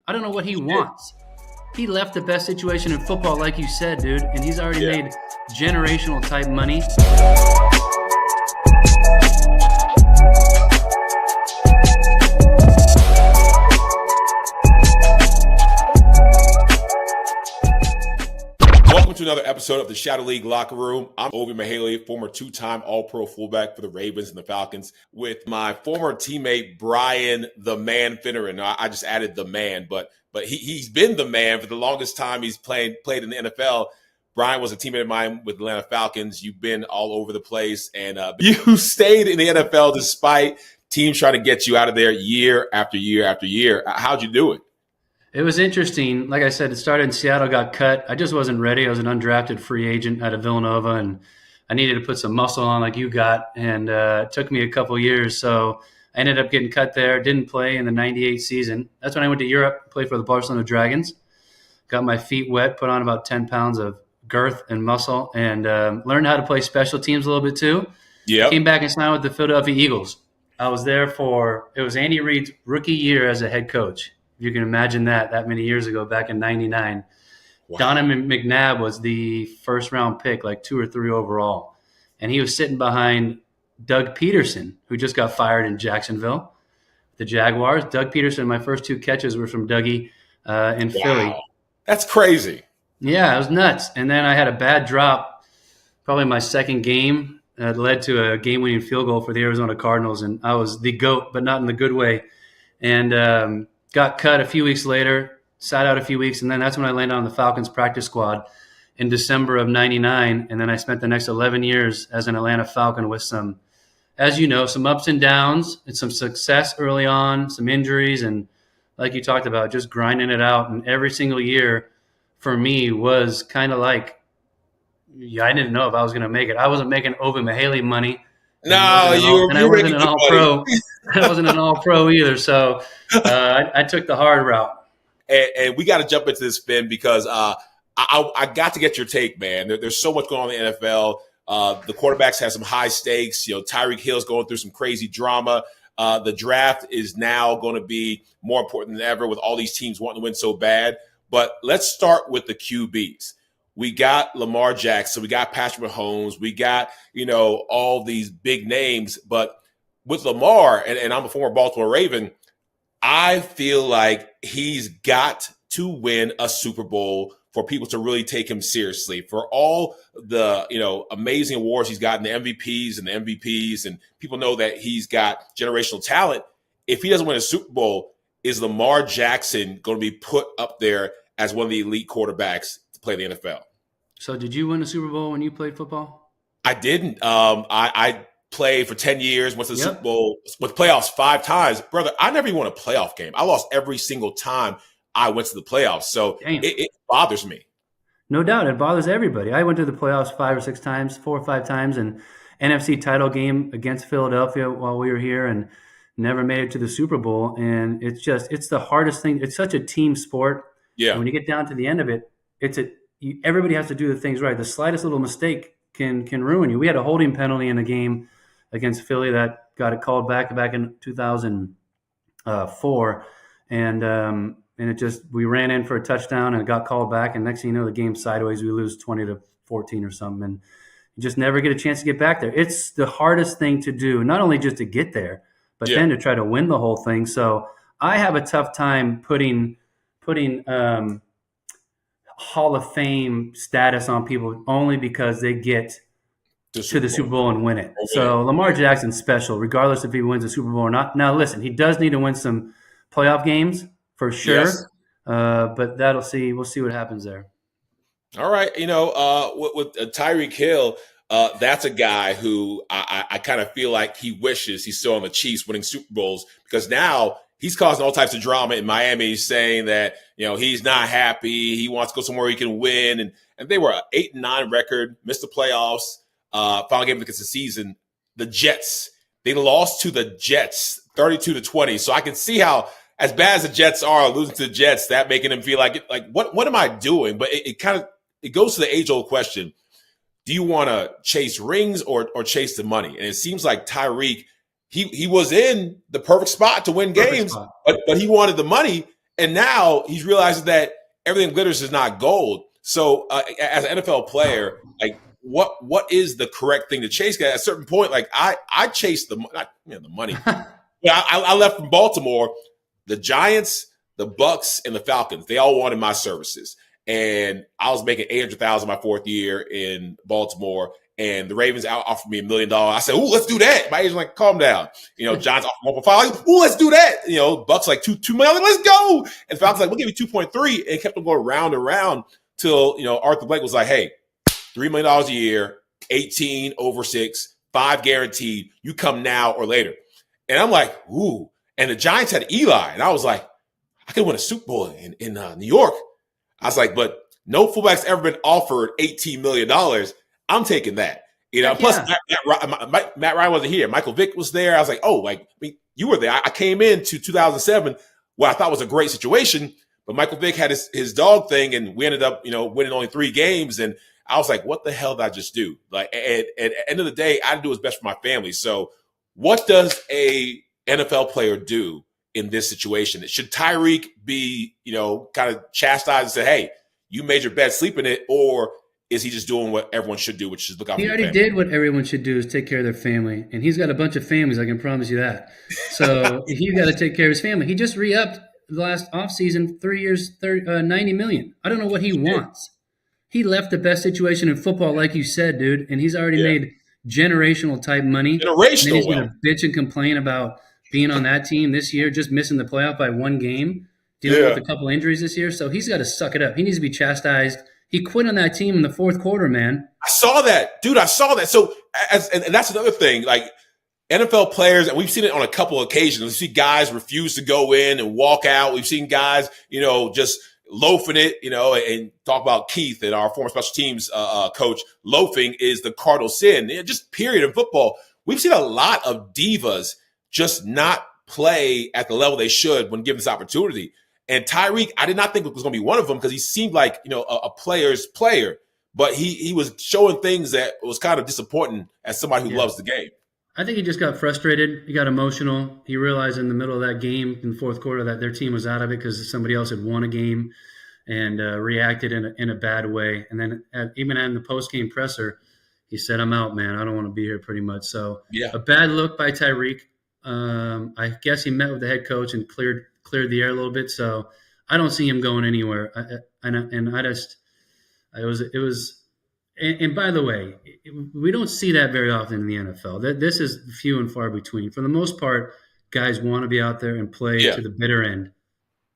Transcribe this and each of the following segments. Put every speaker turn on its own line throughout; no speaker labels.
I don't know what he wants. He left the best situation in football, like you said, dude, and he's already made generational type money.
Welcome to another episode of the Shadow League Locker Room. I'm Ovie Mughelli, former two-time All-Pro fullback for the Ravens and the Falcons, with my former teammate Brian "the Man" Finneran. I just added "the man," but he's been the man for the longest time he's played in the NFL. Brian was a teammate of mine with the Atlanta Falcons. You've been all over the place, and you stayed in the NFL despite teams trying to get you out of there year after year after year. How'd you do it?
It was interesting. Like I said, it started in Seattle, got cut. I just wasn't ready. I was an undrafted free agent out of Villanova, and I needed to put some muscle on like you got, and it took me a couple years. So I ended up getting cut there, didn't play in the 98 season. That's when I went to Europe, played for the Barcelona Dragons, got my feet wet, put on about 10 pounds of girth and muscle, and learned how to play special teams a little bit too.
Yeah.
Came back and signed with the Philadelphia Eagles. I was there it was Andy Reid's rookie year as a head coach. You can imagine that many years ago, back in 99. Wow. Donovan McNabb was the first-round pick, like 2 or 3 overall. And he was sitting behind Doug Peterson, who just got fired in Jacksonville, the Jaguars. Doug Peterson, my first 2 catches were from Dougie in Philly.
That's crazy.
Yeah, it was nuts. And then I had a bad drop, probably my second game. It led to a game-winning field goal for the Arizona Cardinals, and I was the GOAT, but not in the good way. And got cut a few weeks later, sat out a few weeks, and then that's when I landed on the Falcons practice squad in December of 99. And then I spent the next 11 years as an Atlanta Falcon with some, as you know, some ups and downs and some success early on, some injuries, and like you talked about, just grinding it out. And every single year for me was kind of like, I didn't know if I was going to make it. I wasn't making Ovie Mughelli money.
No, I wasn't
an all-pro. I wasn't an all-pro either, so I took the hard route.
And we got to jump into this, Finn, because I got to get your take, man. There's so much going on in the NFL. The quarterbacks have some high stakes. Tyreek Hill's going through some crazy drama. The draft is now going to be more important than ever with all these teams wanting to win so bad. But let's start with the QBs. We got Lamar Jackson. We got Patrick Mahomes. We got, all these big names. But with Lamar, and I'm a former Baltimore Raven, I feel like he's got to win a Super Bowl for people to really take him seriously. For all the, amazing awards he's gotten, the MVPs and the MVPs, and people know that he's got generational talent. If he doesn't win a Super Bowl, is Lamar Jackson going to be put up there as one of the elite quarterbacks to play the NFL?
So did you win a Super Bowl when you played football?
I didn't. I played for 10 years, went to the Super Bowl, with playoffs 5 times. Brother, I never even won a playoff game. I lost every single time I went to the playoffs. So it bothers me.
No doubt. It bothers everybody. I went to the playoffs 5 or 6 times, 4 or 5 times, and NFC title game against Philadelphia while we were here, and never made it to the Super Bowl. And it's the hardest thing. It's such a team sport.
Yeah.
And when you get down to the end of it, everybody has to do the things right. The slightest little mistake can ruin you. We had a holding penalty in a game against Philly that got it called back in 2004, and we ran in for a touchdown and it got called back, and next thing you know, the game's sideways. We lose 20-14 or something, and you just never get a chance to get back there. It's the hardest thing to do, not only just to get there, but then to try to win the whole thing. So I have a tough time putting Hall of Fame status on people only because they get to the Super Bowl and win it. So Lamar Jackson's special, regardless if he wins the Super Bowl or not. Now, listen, he does need to win some playoff games for sure, but we'll see what happens there.
All right, with Tyreek Hill, that's a guy who I kind of feel like he wishes he's still on the Chiefs winning Super Bowls, because now he's causing all types of drama in Miami, saying that, he's not happy. He wants to go somewhere he can win. And they were an 8-9 record, missed the playoffs, final game against the season. The Jets, they lost to the Jets 32-20. So I can see how, as bad as the Jets are, losing to the Jets, that making them feel like what am I doing? But it goes to the age-old question. Do you want to chase rings or chase the money? And it seems like Tyreek, he was in the perfect spot to win games, but he wanted the money. And now he's realizing that everything glitters is not gold. So as an NFL player, like what is the correct thing to chase? At a certain point, like I chased the money. Yeah, I left from Baltimore. The Giants, the Bucks, and the Falcons, they all wanted my services. And I was making $800,000 my fourth year in Baltimore. And the Ravens offered me $1 million. I said, "Ooh, let's do that." My agent's like, "Calm down." Giants offered 1.5. Like, "Ooh, let's do that." Bucks like $2 million. Let's go. And Falcons like, "We'll give you 2.3." And it kept on going round and round till Arthur Blank was like, "Hey, $3 million a year, 18 over 6, 5 guaranteed. You come now or later." And I'm like, "Ooh." And the Giants had Eli, and I was like, "I could win a Super Bowl in New York." I was like, "But no fullback's ever been offered $18 million. I'm taking that." Plus Matt Ryan wasn't here. Michael Vick was there. I was like, "Oh, you were there." I came into 2007, what I thought was a great situation, but Michael Vick had his dog thing, and we ended up, winning only 3 games. And I was like, "What the hell did I just do?" Like, at the end of the day, I had to do what's best for my family. So, what does a NFL player do in this situation? Should Tyreek be, kind of chastised and say, "Hey, you made your bed, sleep in it," or is he just doing what everyone should do, which is look out for your family?
He already did what everyone should do, is take care of their family. And he's got a bunch of families, I can promise you that. So he's got to take care of his family. He just re-upped the last offseason, 3 years, $90 million. I don't know what he wants. He left the best situation in football, like you said, dude, and he's already made generational type money.
Generational.
And then he's going to bitch and complain about being on that team this year, just missing the playoff by 1 game, dealing with a couple injuries this year. So he's got to suck it up. He needs to be chastised. He quit on that team in the fourth quarter, man.
I saw that. Dude, I saw that. So, and that's another thing. Like, NFL players, and we've seen it on a couple of occasions. We see guys refuse to go in and walk out. We've seen guys, just loafing it, and talk about Keith and our former special teams coach. Loafing is the cardinal sin. Just period in football. We've seen a lot of divas just not play at the level they should when given this opportunity. And Tyreek, I did not think was going to be one of them because he seemed like, a player's player. But he was showing things that was kind of disappointing as somebody who loves the game.
I think he just got frustrated. He got emotional. He realized in the middle of that game in the fourth quarter that their team was out of it because somebody else had won a game and reacted in a bad way. And then even in the post-game presser, he said, "I'm out, man. I don't want to be here," pretty much. So a bad look by Tyreek. I guess he met with the head coach and cleared the air a little bit. So I don't see him going anywhere. And by the way, we don't see that very often in the NFL. This is few and far between. For the most part, guys want to be out there and play to the bitter end.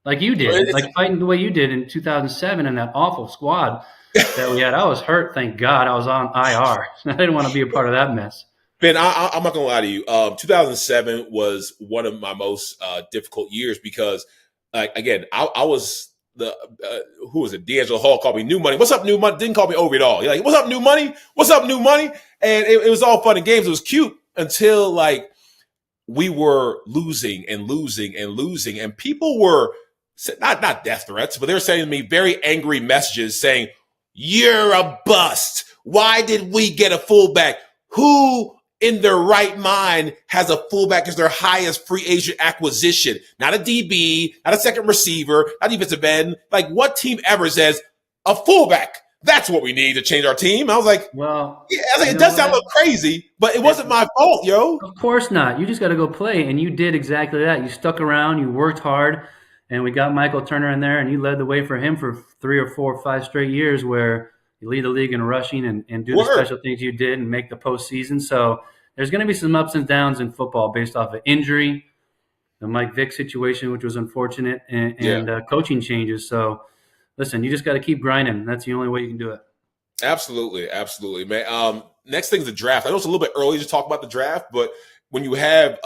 Like you did, fighting the way you did in 2007 in that awful squad that we had. I was hurt, thank God. I was on IR. I didn't want to be a part of that mess.
Ben, I'm not going to lie to you. 2007 was one of my most difficult years because, again, I was who was it? D'Angelo Hall called me New Money. What's up, New Money? Didn't call me Ovie at all. He's like, "What's up, New Money? What's up, New Money?" And it was all fun and games. It was cute until we were losing and losing and losing, and people were not death threats, but they were sending me very angry messages saying, "You're a bust. Why did we get a fullback? Who in their right mind has a fullback as their highest free agent acquisition? Not a DB, not a second receiver, not defensive end. Like, what team ever says a fullback? That's what we need to change our team." I was like, it does sound a little crazy, but it wasn't my fault, yo.
Of course not. You just got to go play, and you did exactly that. You stuck around, you worked hard, and we got Michael Turner in there, and you led the way for him for 3 or 4 or 5 straight years where you lead the league in rushing and do the special things you did and make the postseason. So there's going to be some ups and downs in football based off of injury, the Mike Vick situation, which was unfortunate, and coaching changes. So, listen, you just got to keep grinding. That's the only way you can do it.
Absolutely, man. Next thing is the draft. I know it's a little bit early to talk about the draft, but when you have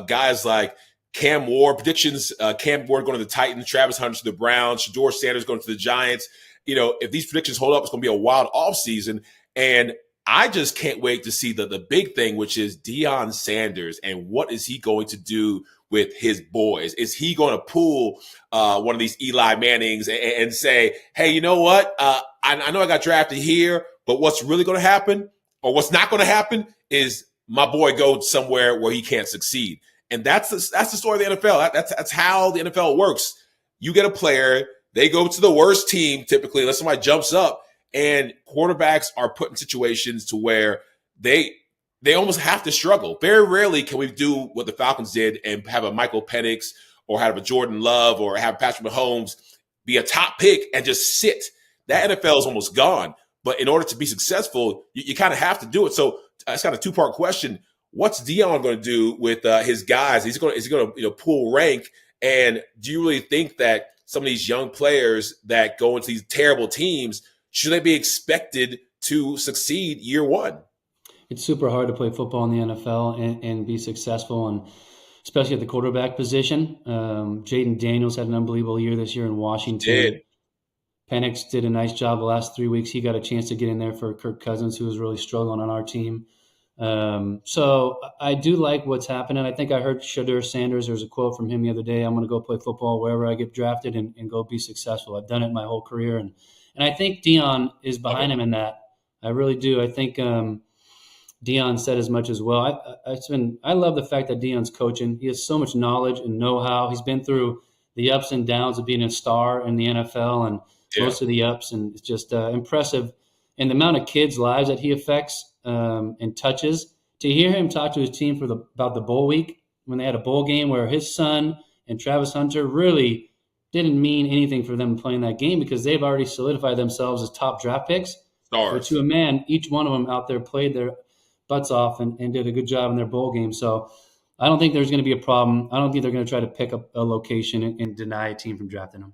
guys like Cam Ward, predictions, Cam Ward going to the Titans, Travis Hunter to the Browns, Shedeur Sanders going to the Giants, if these predictions hold up, it's going to be a wild offseason. And I just can't wait to see the big thing, which is Deion Sanders and what is he going to do with his boys? Is he going to pull one of these Eli Mannings and say, "Hey, you know what? I know I got drafted here, but what's really going to happen or what's not going to happen is my boy goes somewhere where he can't succeed." And that's the story of the NFL. That's how the NFL works. you get a player, they go to the worst team typically unless somebody jumps up, and quarterbacks are put in situations to where they almost have to struggle. Very rarely can we do what the Falcons did and have a Michael Penix or have a Jordan Love or have Patrick Mahomes be a top pick and just sit. That NFL is almost gone. But in order to be successful, you kind of have to do it. So it's kind of a two-part question. What's Deion going to do with his guys? Is he going to pull rank? And do you really think that some of these young players that go into these terrible teams, should they be expected to succeed year one?
It's super hard to play football in the NFL and be successful, and especially at the quarterback position. Jaden Daniels had an unbelievable year this year in Washington. Penix did a nice job the last 3 weeks. He got a chance to get in there for Kirk Cousins, who was really struggling on our team. So I do like what's happening. I think I heard Shadur Sanders. There's a quote from him the other day. I'm going to go play football wherever I get drafted and go be successful. I've done it my whole career. And I think Deion is behind him in that. I really do. I think Deion said as much as well. I love the fact that Deion's coaching. He has so much knowledge and know-how. He's been through the ups and downs of being a star in the NFL and most of the ups. And it's just impressive. And the amount of kids' lives that he affects and touches. To hear him talk to his team about the bowl week when they had a bowl game where his son and Travis Hunter really didn't mean anything for them playing that game because they've already solidified themselves as top draft picks.
Stars.
But to a man, each one of them out there played their butts off and did a good job in their bowl game. So I don't think there's going to be a problem. I don't think they're going to try to pick up a location and deny a team from drafting them.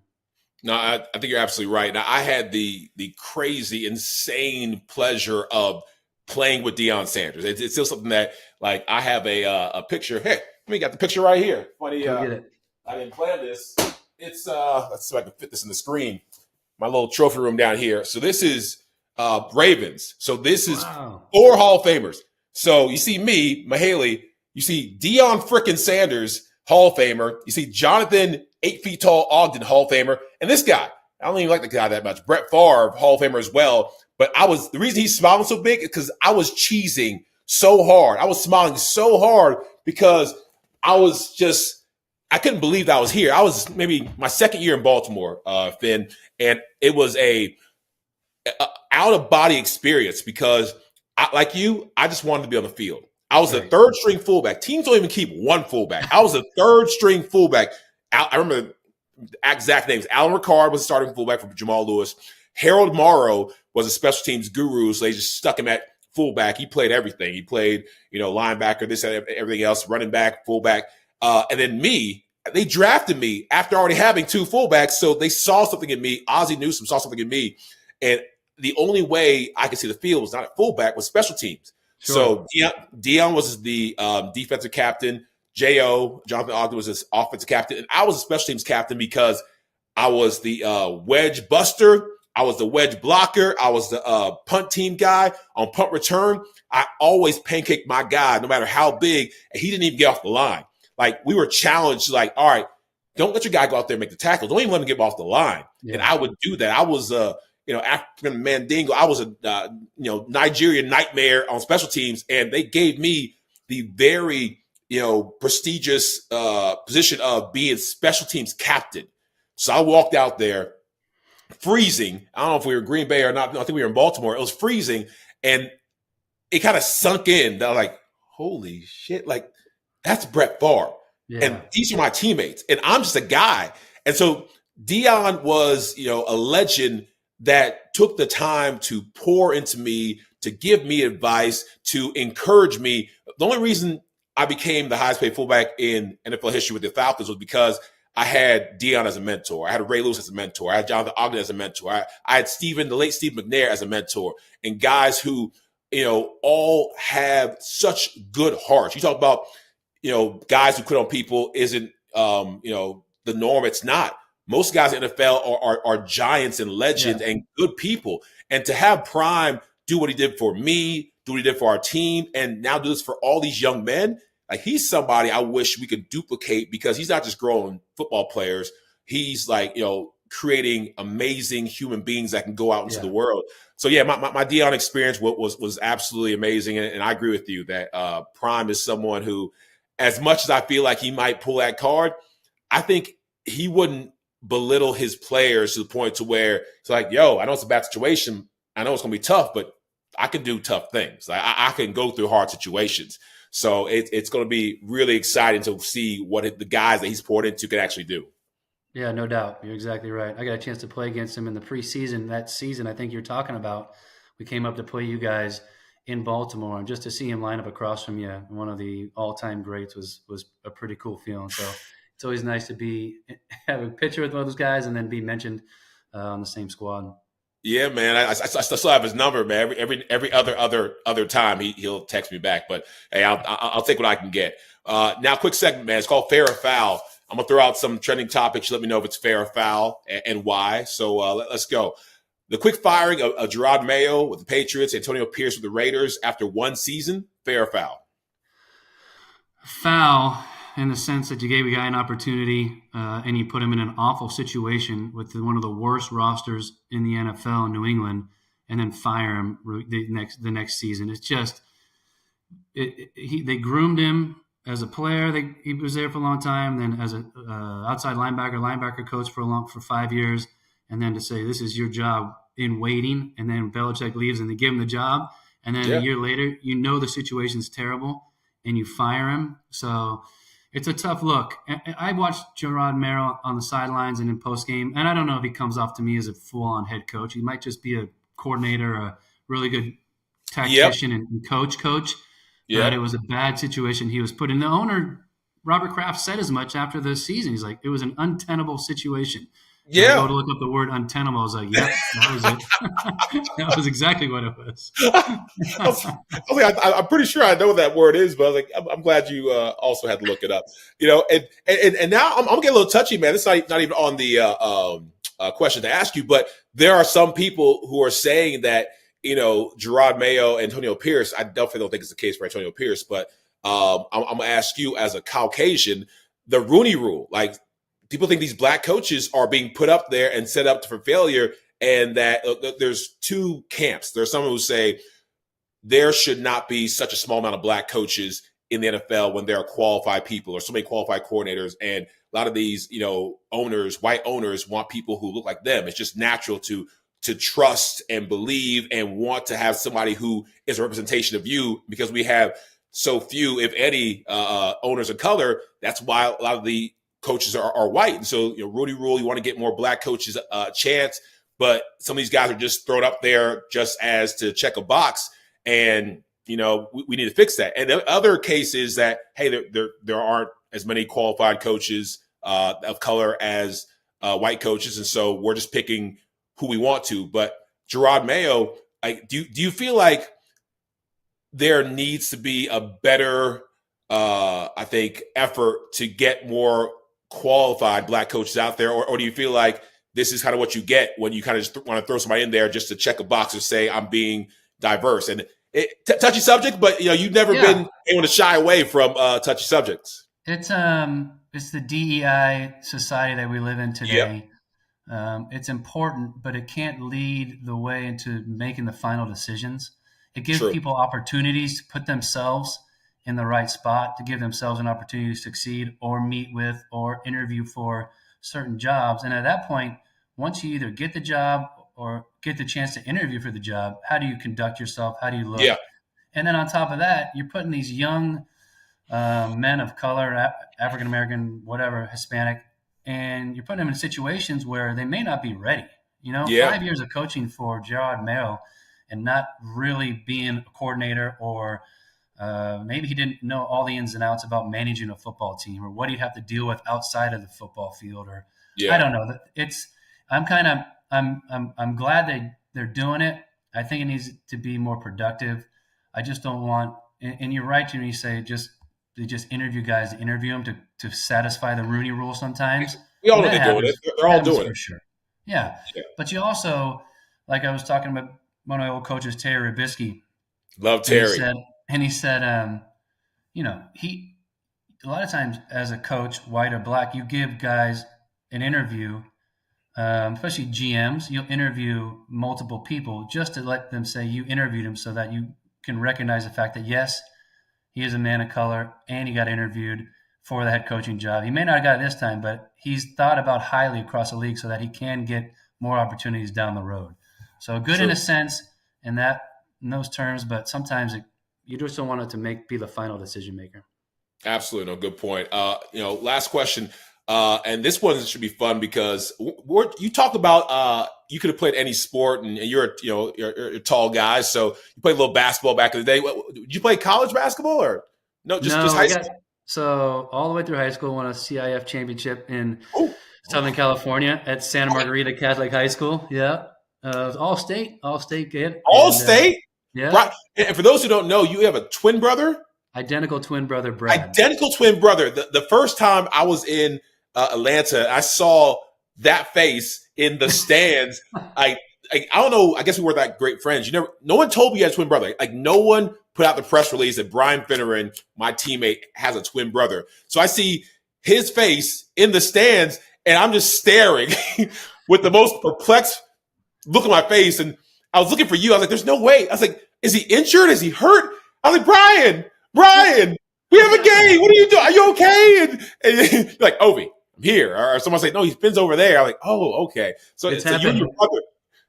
No, I think you're absolutely right. Now, I had the crazy, insane pleasure of playing with Deion Sanders. It's still something that, like, I have a picture. Hey, we got the picture right here. Funny, I didn't plan this. It's let's see if I can fit this in the screen. My little trophy room down here. So this is Ravens. So this is 4 Hall of Famers. So you see me, Mughelli. You see Deion frickin' Sanders, Hall of Famer. You see Jonathan, 8 feet tall Ogden, Hall of Famer, and this guy. I don't even like the guy that much. Brett Favre, Hall of Famer as well. But the reason he's smiling so big is because I was cheesing so hard. I was smiling so hard because I couldn't believe that I was here. I was maybe my second year in Baltimore, Finn, and it was a out-of-body experience because, like you, I just wanted to be on the field. I was the third-string fullback. Teams don't even keep one fullback. I was the third-string fullback. I remember the exact names. Alan Ricard was the starting fullback for Jamal Lewis. Harold Morrow was a special teams guru, so they just stuck him at fullback. He played everything. He played, linebacker, this and everything else, running back, fullback. And then me, they drafted me after already having 2 fullbacks, so they saw something in me. Ozzie Newsome saw something in me, and the only way I could see the field was not at fullback, was special teams. Sure. So Deion was the defensive captain. Jonathan Ogden was his offensive captain, and I was a special teams captain because I was the wedge buster. I was the wedge blocker. I was the punt team guy on punt return. I always pancaked my guy, no matter how big, and he didn't even get off the line. Like, we were challenged, like, all right, don't let your guy go out there and make the tackle. Don't even let him get off the line. Yeah. And I would do that. I was African Mandingo. I was a Nigerian nightmare on special teams, and they gave me the very prestigious position of being special teams captain. So I walked out there freezing. I don't know if we were in Green Bay or not. No, I think we were in Baltimore. It was freezing, and it kind of sunk in that I was like, holy shit, like, that's Brett Favre. Yeah. And these are my teammates, and I'm just a guy. And so Deion was, a legend that took the time to pour into me, to give me advice, to encourage me. The only reason I became the highest paid fullback in NFL history with the Falcons was because I had Deion as a mentor. I had Ray Lewis as a mentor. I had Jonathan Ogden as a mentor. I had the late Steve McNair as a mentor, and guys who, all have such good hearts. You talk about, guys who quit on people isn't, the norm. It's not. Most guys in the NFL are giants and legends and good people. And to have Prime do what he did for me, do what he did for our team, and now do this for all these young men, like, he's somebody I wish we could duplicate, because he's not just growing football players. He's like, creating amazing human beings that can go out into the world. So my Deion experience was absolutely amazing. And I agree with you that Prime is someone who, as much as I feel like he might pull that card, I think he wouldn't belittle his players to the point to where it's like, yo, I know it's a bad situation. I know it's going to be tough, but I can do tough things. I can go through hard situations. So it's going to be really exciting to see what the guys that he's poured into can actually do.
Yeah, no doubt. You're exactly right. I got a chance to play against him in the preseason. That season I think you're talking about, we came up to play you guys in Baltimore, and just to see him line up across from you, one of the all-time greats, was a pretty cool feeling. So it's always nice to have a picture with one of those guys and then be mentioned on the same squad.
Yeah, man. I still have his number, man. Every other time he'll text me back. But hey, I'll take what I can get. Now, quick segment, man. It's called Fair or Foul. I'm gonna throw out some trending topics. You let me know if it's fair or foul and why. So let's go. The quick firing of Gerard Mayo with the Patriots, Antonio Pierce with the Raiders after one season. Fair or foul?
Foul, in the sense that you gave a guy an opportunity and you put him in an awful situation with one of the worst rosters in the NFL in New England, and then fire him the next season. It's just they groomed him as a player. He was there for a long time. Then as an outside linebacker coach for 5 years, and then to say this is your job in waiting, and then Belichick leaves and they give him the job, and then a year later, the situation's terrible, and you fire him. So it's a tough look. I watched Gerard Mayo on the sidelines and in postgame, and I don't know if he comes off to me as a full-on head coach. He might just be a coordinator, a really good tactician and coach.
Yeah.
But it was a bad situation he was put in. The owner, Robert Kraft, said as much after the season. He's like, it was an untenable situation.
Yeah.
I go to look up the word untenable. I was like, yep, that was it. That was exactly what it was.
I'm pretty sure I know what that word is, but I was like, I'm glad you also had to look it up. And now I'm gonna get a little touchy, man. It's not even on the question to ask you, but there are some people who are saying that Gerard Mayo, Antonio Pierce. I definitely don't think it's the case for Antonio Pierce, but I'm gonna ask you as a Caucasian, the Rooney Rule, like. People think these black coaches are being put up there and set up for failure, and that there's two camps. There's some who say there should not be such a small amount of black coaches in the NFL when there are qualified people or so many qualified coordinators. And a lot of these, owners, white owners, want people who look like them. It's just natural to trust and believe and want to have somebody who is a representation of you, because we have so few, if any, owners of color. That's why a lot of the coaches are white. And so, Rooney Rule, you want to get more black coaches a chance, but some of these guys are just thrown up there just as to check a box. And, we need to fix that. And the other case is that, hey, there aren't as many qualified coaches of color as white coaches. And so we're just picking who we want to. But Gerard Mayo, do you feel like there needs to be a better, I think, effort to get more qualified black coaches out there, or do you feel like this is kind of what you get when you kind of just want to throw somebody in there just to check a box or say I'm being diverse? And touchy subject, but you've never been able to shy away from touchy subjects.
It's the DEI society that we live in today. It's important, but it can't lead the way into making the final decisions. It gives people opportunities to put themselves in the right spot, to give themselves an opportunity to succeed or meet with or interview for certain jobs. And at that point, once you either get the job or get the chance to interview for the job, how do you conduct yourself? How do you look?
Yeah.
And then on top of that, you're putting these young men of color, African-American, whatever, Hispanic, and you're putting them in situations where they may not be ready. 5 years of coaching for Gerard Mayo and not really being a coordinator, or maybe he didn't know all the ins and outs about managing a football team, or what he'd have to deal with outside of the football field, or I don't know. I'm glad they're doing it. I think it needs to be more productive. I just don't want, and you're right when you say they just interview guys to interview them to satisfy the Rooney Rule sometimes.
We all know they're doing it. They're all doing it.
For sure. Yeah. But you also, like I was talking about one of my old coaches, Terry Ribisky.
Love Terry.
He said, a lot of times as a coach, white or black, you give guys an interview, especially GMs, you'll interview multiple people just to let them say you interviewed him, so that you can recognize the fact that, yes, he is a man of color and he got interviewed for the head coaching job. He may not have got it this time, but he's thought about highly across the league so that he can get more opportunities down the road. So good in a sense in those terms, but sometimes you just don't want it to be the final decision maker.
Absolutely, no, good point. Last question, and this one should be fun because you talked about you could have played any sport, and you're a tall guy, so you played a little basketball back in the day. Did you play college basketball or no? Just high school.
So all the way through high school, won a CIF championship in Southern California at Santa Margarita Catholic High School. Yeah, all state kid.
All state.
Yeah.
Right. And for those who don't know, you have a twin brother.
Identical twin brother, Brad.
Identical twin brother. The first time I was in Atlanta, I saw that face in the stands. I don't know. I guess we were that great friends. No one told me you had a twin brother. Like no one put out the press release that Brian Finneran, my teammate, has a twin brother. So I see his face in the stands, and I'm just staring with the most perplexed look on my face. And I was looking for you. I was like, "There's no way." I was like, "Is he injured? Is he hurt?" I was like, Brian, we have a game. What are you doing? Are you okay? And you're like, Ovie, I'm here. Or someone say, no, he spins over there. I'm like, oh, okay. So you and your brother.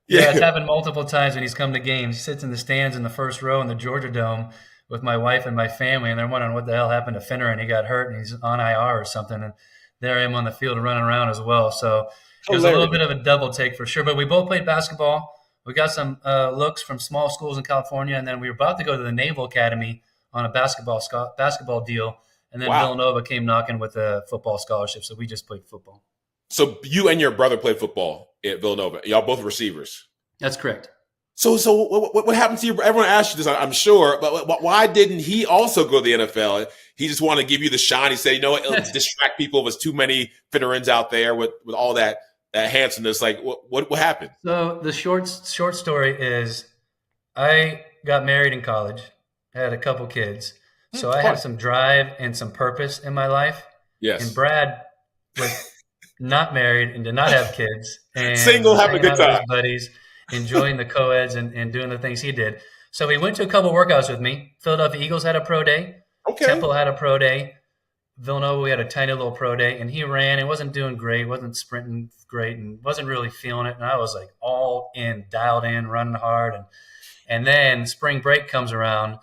Yeah, it's happened multiple times when he's come to games. He sits in the stands in the first row in the Georgia Dome with my wife and my family, and they're wondering what the hell happened to Finneran. He got hurt, and he's on IR or something. And there I am on the field running around as well. So it was a little bit of a double take for sure. But we both played basketball. We got some looks from small schools in California, and then we were about to go to the Naval Academy on a basketball deal, and then Villanova came knocking with a football scholarship, so we just played football.
So you and your brother played football at Villanova. Y'all both receivers.
That's correct.
So what happened to you? Everyone asked you this, I'm sure, but why didn't he also go to the NFL? He just wanted to give you the shine. He said, you know what, it'll distract people. There's too many Finnerans out there with all that handsomeness. Like, what happened?
So the short story is I got married in college. Had a couple kids. So I had some drive and some purpose in my life.
Yes.
And Brad was not married and did not have kids. And
single, having a good time.
With his buddies, enjoying the co-eds and doing the things he did. So he went to a couple workouts with me. Philadelphia Eagles had a pro day.
Okay.
Temple had a pro day. Villanova, we had a tiny little pro day. And he ran and wasn't doing great, wasn't sprinting great, and wasn't really feeling it. And I was like all in, dialed in, running hard. And then spring break comes around.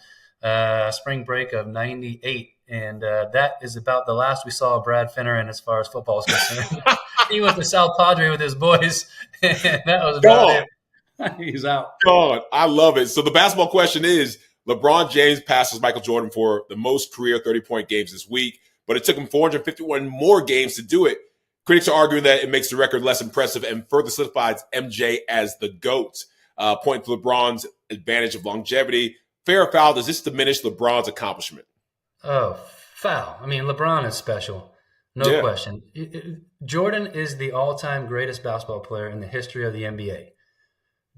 Spring break of '98, and that is about the last we saw of Brad Finneran as far as football is concerned. He went to South Padre with his boys, and that was about it. He's out.
God, I love it. So the basketball question is, LeBron James passes Michael Jordan for the most career 30-point games this week, but it took him 451 more games to do it. Critics are arguing that it makes the record less impressive and further solidifies MJ as the GOAT, pointing to LeBron's advantage of longevity. Fair or foul, does this diminish LeBron's accomplishment?
Oh, foul. I mean, LeBron is special. No question. Jordan is the all-time greatest basketball player in the history of the NBA.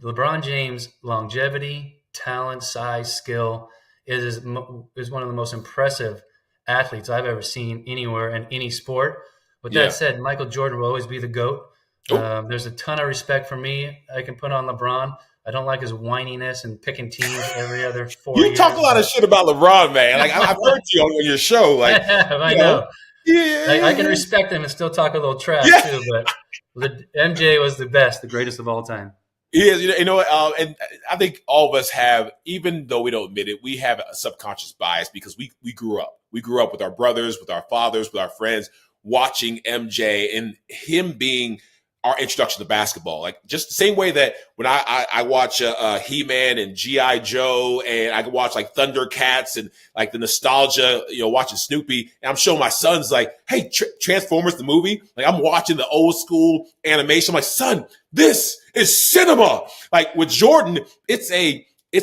LeBron James' longevity, talent, size, skill is one of the most impressive athletes I've ever seen anywhere in any sport. With that said, Michael Jordan will always be the GOAT. There's a ton of respect for me I can put on LeBron. I don't like his whininess and picking teams every other 4 years.
You talk a lot of shit about LeBron, man. Like I've heard you on your show. Like
I know. Yeah. I can respect him and still talk a little trash too. But MJ was the best, the greatest of all time.
He is. And I think all of us have, even though we don't admit it, we have a subconscious bias because we grew up. We grew up with our brothers, with our fathers, with our friends, watching MJ and him being our introduction to basketball. Like just the same way that when I watch He-Man and G.I. Joe, and I can watch like Thundercats and like the nostalgia, watching Snoopy, and I'm showing my sons like, hey, Transformers, the movie. Like I'm watching the old school animation. I'm like, son, this is cinema. Like with Jordan, it's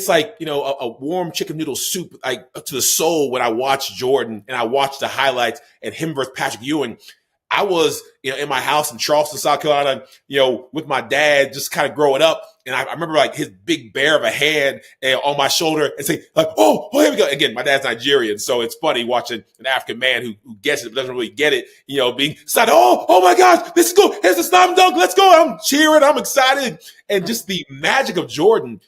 like, a warm chicken noodle soup, like to the soul when I watch Jordan and I watch the highlights and him versus Patrick Ewing. I was, in my house in Charleston, South Carolina, with my dad, just kind of growing up. And I remember like his big bear of a hand on my shoulder and say like, oh, here we go. Again, my dad's Nigerian. So it's funny watching an African man who gets it, but doesn't really get it, being excited. Oh my gosh, this is good. Here's the slam dunk. Let's go. I'm cheering. I'm excited. And just the magic of Jordan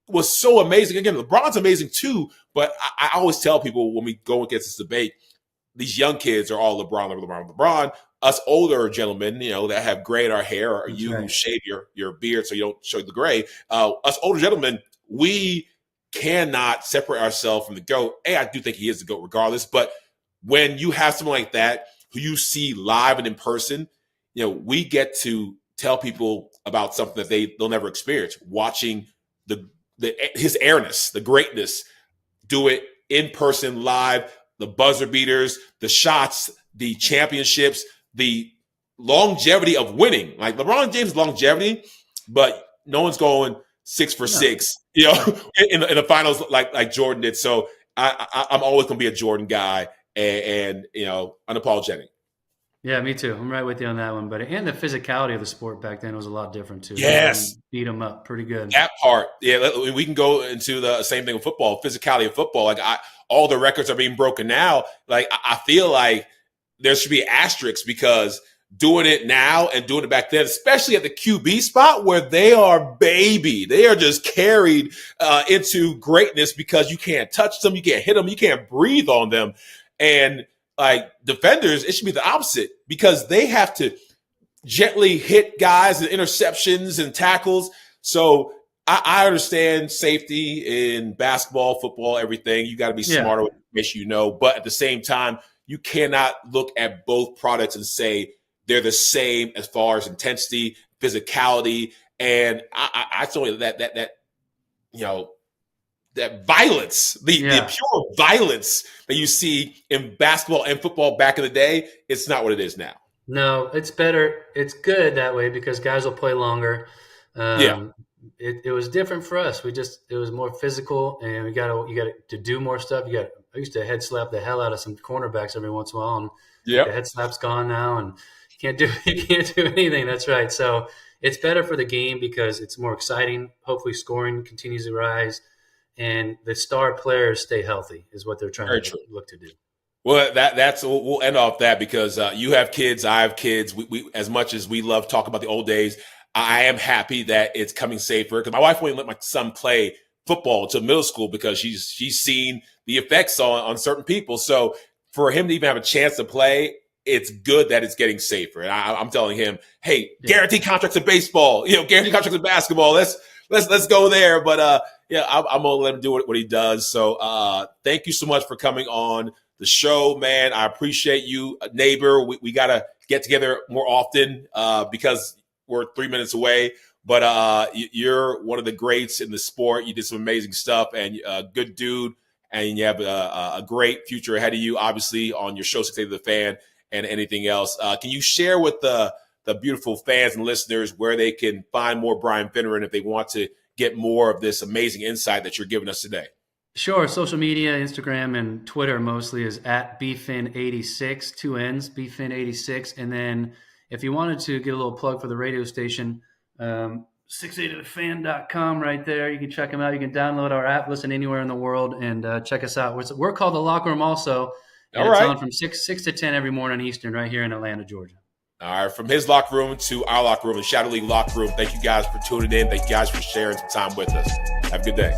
was so amazing. Again, LeBron's amazing too. But I always tell people when we go against this debate, these young kids are all LeBron. Us older gentlemen, that have gray in our hair, or
That's
you
right.
shave your beard so you don't show the gray. Us older gentlemen, we cannot separate ourselves from the GOAT. I do think he is the GOAT regardless, but when you have someone like that who you see live and in person, we get to tell people about something that they'll never experience, watching his airness, the greatness, do it in person, live, the buzzer beaters, the shots, the championships, the longevity of winning. Like LeBron James' longevity, but no one's going 6 for 6, in the finals like Jordan did. So I'm always going to be a Jordan guy and unapologetic.
Yeah, me too. I'm right with you on that one. And the physicality of the sport back then was a lot different too.
Yes.
Beat them up pretty good.
That part. Yeah, we can go into the same thing with football, physicality of football. Like all the records are being broken now. Like I feel like there should be asterisks because doing it now and doing it back then, especially at the QB spot where they are just carried into greatness because you can't touch them, you can't hit them, you can't breathe on them. And like defenders, it should be the opposite because they have to gently hit guys and interceptions and tackles. So I understand safety in basketball, football, everything. You got to be smarter with information, but at the same time, you cannot look at both products and say they're the same as far as intensity, physicality, and I told you that violence, the pure violence that you see in basketball and football back in the day, it's not what it is now.
No, it's better. It's good that way because guys will play longer. It was different for us. It was more physical, and you got to do more stuff. I used to head slap the hell out of some cornerbacks every once in a while, and the head slap's gone now, and you can't do anything. That's right. So it's better for the game because it's more exciting. Hopefully, scoring continues to rise, and the star players stay healthy is what they're trying to look to do.
Well, we'll end off that because you have kids, I have kids. We as much as we love talking about the old days, I am happy that it's coming safer because my wife wouldn't let my son play football until middle school because she's seen the effects on certain people. So for him to even have a chance to play, it's good that it's getting safer. And I'm telling him, hey, guaranteed contracts in baseball, guaranteed contracts in basketball. Let's go there. But I'm gonna let him do what he does. So thank you so much for coming on the show, man. I appreciate you, neighbor. We gotta get together more often because we're 3 minutes away. But you're one of the greats in the sport. You did some amazing stuff, and a good dude. And you have a great future ahead of you, obviously, on your show, 6 Days of the Fan, and anything else. Can you share with the beautiful fans and listeners where they can find more Brian Finneran if they want to get more of this amazing insight that you're giving us today?
Sure. Social media, Instagram and Twitter mostly is at BFin86, 2 N's, BFin86. And then if you wanted to get a little plug for the radio station, 680thefan.com right there. You can check them out. You can download our app, listen anywhere in the world, and check us out. We're called The Locker Room also. And it's on from 6 to 10 every morning Eastern right here in Atlanta, Georgia.
All right, from his locker room to our locker room, the Shadow League locker room. Thank you guys for tuning in. Thank you guys for sharing some time with us. Have a good day.